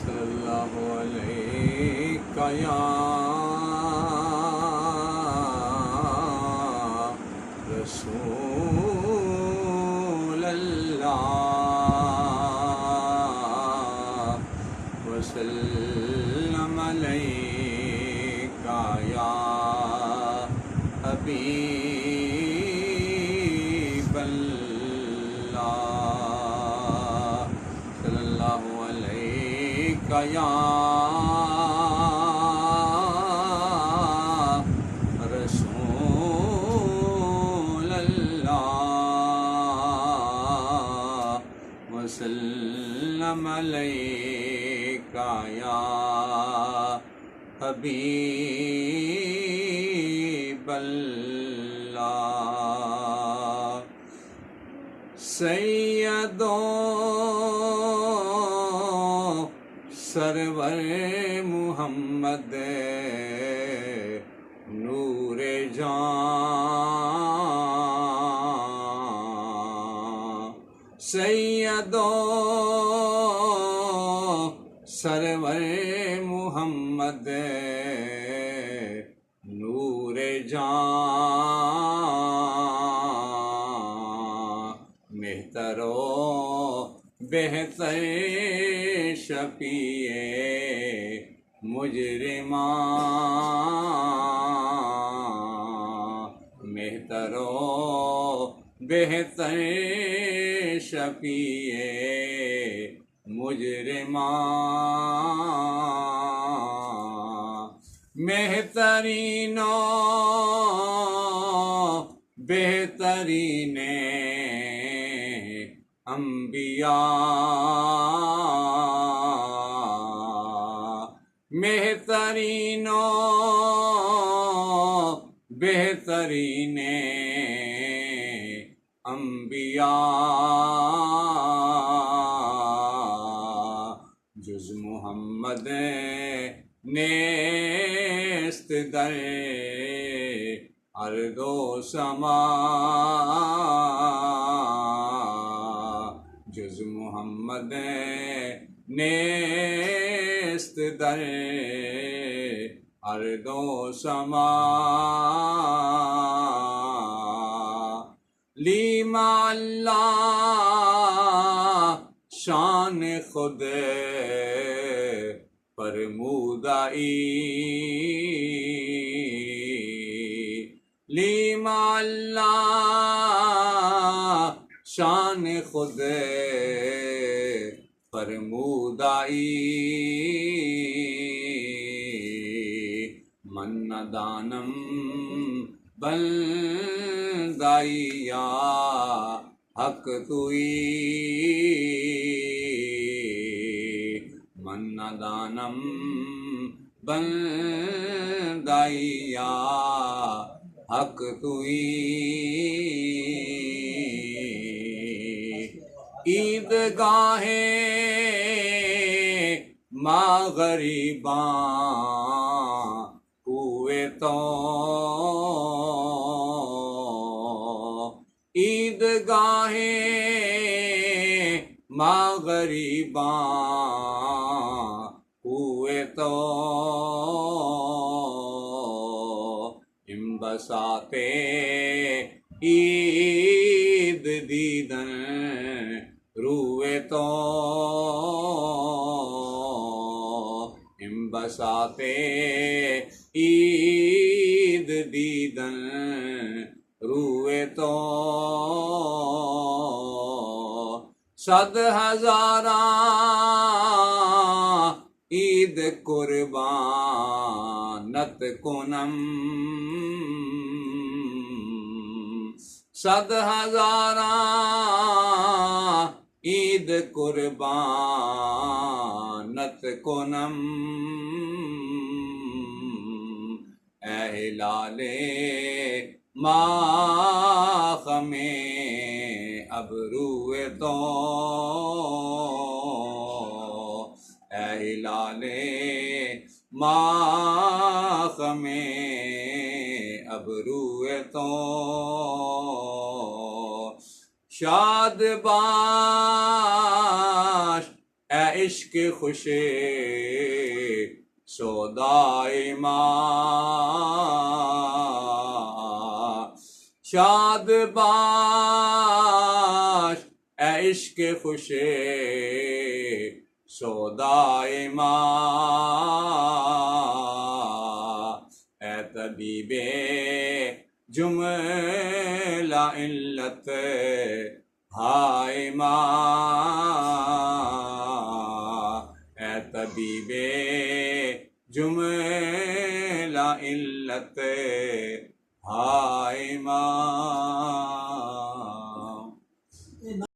صلی اللہ علیہ یا رسول اللہ وسلم علیکہ یا حبیب اللہ صلی اللہ علیہ یا رسول اللہ وسلم علیکہ یا حبیب اللہ سیدو سرور محمد نور جان سیدو سرور محمد نور جان مہترو بہتر شفیع مجرمان مہترو بہتر شفیع مجرمان بہترین بہترین انبیاء بہترین بہترین انبیاء جز محمد نیست در ارض و سما جز محمد نیست در ارض و سما لیما اللہ شان خود فرمودائی لیما اللہ شان خود فرمودائی من ندانم بندائی یا حق توئی من ندانم بندائی یا حق توئی عیدگاہ ماں غریباں ہوئے تو عیدگاہ ماں غریباں ہوئے تو بساتے عید دیدن روئے تو بساتے عید دیدن روئے تو صد ہزاراں عید قربانت کنم صد ہزاراں عید قربانت کنم اے ہلال ماہ میں اب روئے تو اے ہلال ماہ میں اب روئے تو شاد باش اے عشق خوش سودائے ماں شاد باش اے عشق خوش سودائے ماں اے طبیب جملہ علت ہائے ماں اے طبیب جملہ علت ہائے ماں